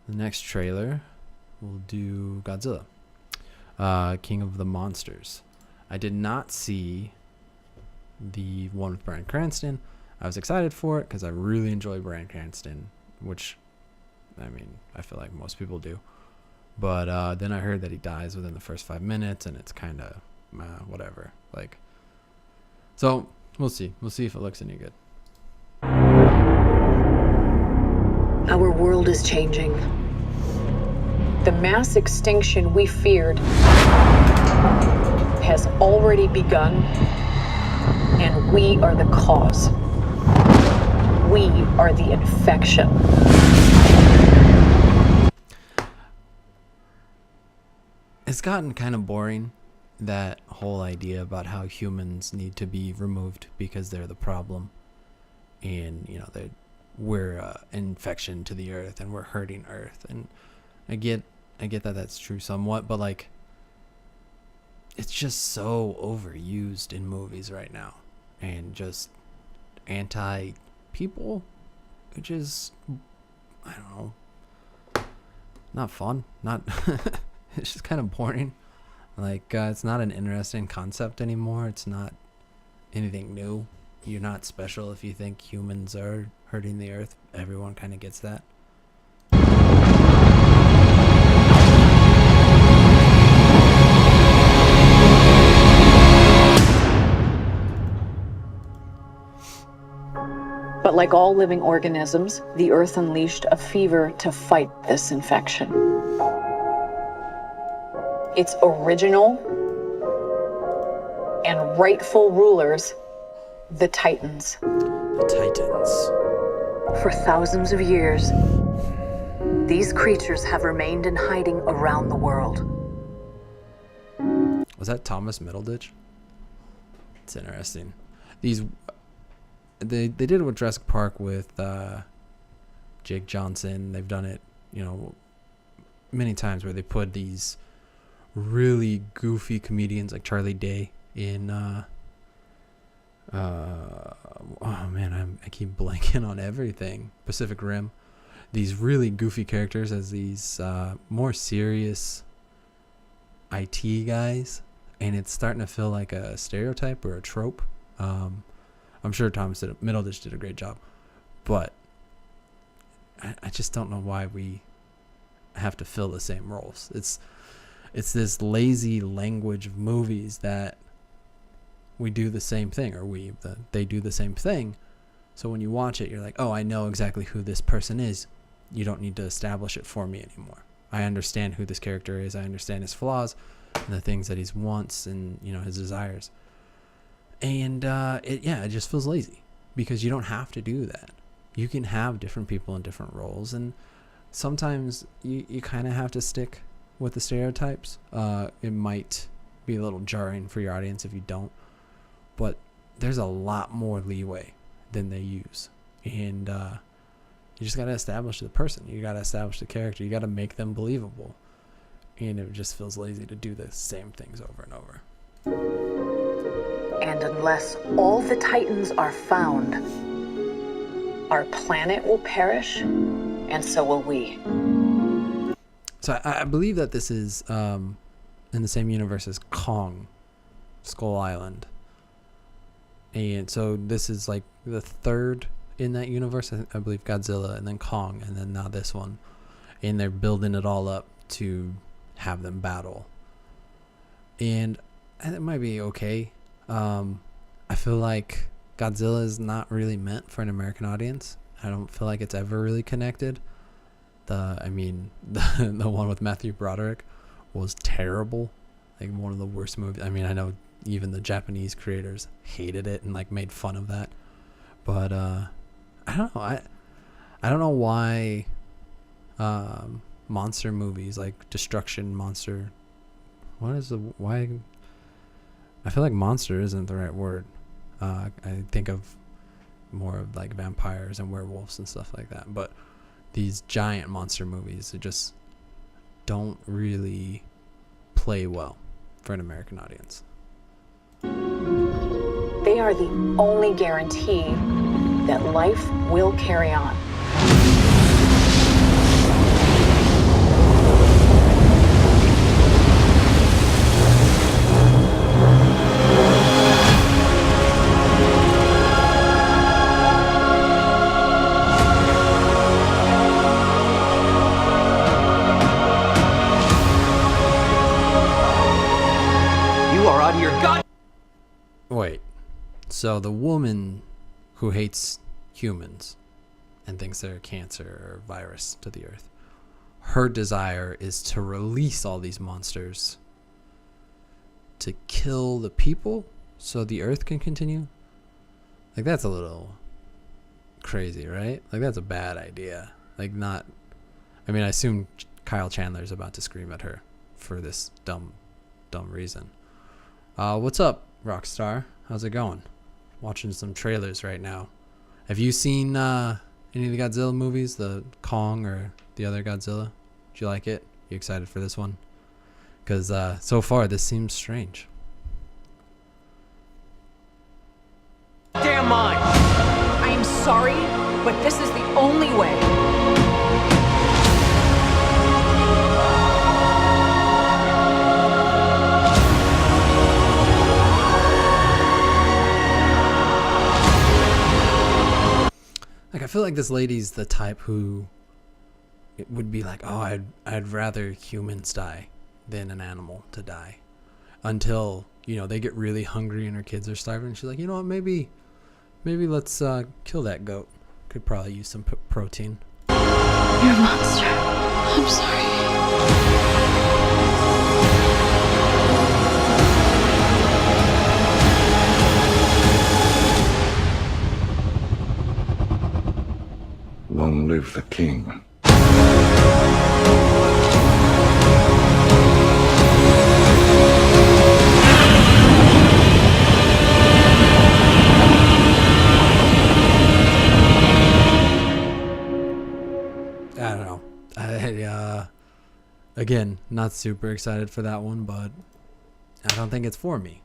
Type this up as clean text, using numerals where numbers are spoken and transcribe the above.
The next trailer, we'll do Godzilla, King of the Monsters. I did not see the one with Bryan Cranston. I was excited for it because I really enjoy Bryan Cranston, which, I mean, I feel like most people do. But then I heard that he dies within the first 5 minutes, and it's kind of whatever. Like, so we'll see. We'll see if it looks any good. Our world is changing. The mass extinction we feared has already begun, and we are the cause. We are the infection. It's gotten kind of boring, that whole idea about how humans need to be removed because they're the problem, and we're infection to the earth and we're hurting earth. And I get that that's true somewhat, but like, it's just so overused in movies right now, and just anti people, which is, I don't know, not fun, not it's just kind of boring. Like, it's not an interesting concept anymore. It's not anything new. You're not special if you think humans are hurting the earth. Everyone kind of gets that. But like all living organisms, the Earth unleashed a fever to fight this infection. Its original and rightful rulers, the Titans. The Titans. For thousands of years, these creatures have remained in hiding around the world. Was that Thomas Middleditch? It's interesting. They did it with Jurassic Park with Jake Johnson. They've done it, many times, where they put these really goofy comedians like Charlie Day in oh man, I keep blanking on everything. Pacific Rim. These really goofy characters as these more serious IT guys, and it's starting to feel like a stereotype or a trope. I'm sure Thomas Middleditch did a great job, but I just don't know why we have to fill the same roles. It's this lazy language of movies that we do the same thing, or they do the same thing. So when you watch it, you're like, oh, I know exactly who this person is. You don't need to establish it for me anymore. I understand who this character is. I understand his flaws and the things that he wants, and his desires. And it just feels lazy, because you don't have to do that. You can have different people in different roles, and sometimes you kind of have to stick with the stereotypes. It might be a little jarring for your audience if you don't, but there's a lot more leeway than they use. And you just got to establish the person. You got to establish the character. You got to make them believable. And it just feels lazy to do the same things over and over. And unless all the Titans are found, our planet will perish, and so will we. So I believe that this is in the same universe as Kong, Skull Island. And so this is like the third in that universe. I believe Godzilla, and then Kong, and then now this one. And they're building it all up to have them battle. And it might be okay. I feel like Godzilla is not really meant for an American audience. I don't feel like it's ever really connected. The one with Matthew Broderick was terrible. Like, one of the worst movies. I mean, I know even the Japanese creators hated it and like made fun of that. But I don't know. I don't know why monster movies like Destruction Monster. Why? I feel like monster isn't the right word. I think of more of like vampires and werewolves and stuff like that. But these giant monster movies, it just don't really play well for an American audience. They are the only guarantee that life will carry on. So the woman who hates humans and thinks they're a cancer or virus to the earth, her desire is to release all these monsters to kill the people so the earth can continue. Like, that's a little crazy, right? Like, that's a bad idea. Like, not... I mean, I assume Kyle Chandler's about to scream at her for this dumb reason. What's up, Rockstar? How's it going? Watching some trailers right now. Have you seen any of the Godzilla movies? The Kong or the other Godzilla? Did you like it? You excited for this one? Because so far, this seems strange. Damn mine! I am sorry, but this is the only way. Like, I feel like this lady's the type who it would be like, oh, I'd rather humans die than an animal to die, until, you know, they get really hungry and her kids are starving. And she's like, you know what, maybe let's kill that goat. Could probably use some protein. You're a monster. I'm sorry. Long live the king. I don't know. Again, not super excited for that one, but I don't think it's for me.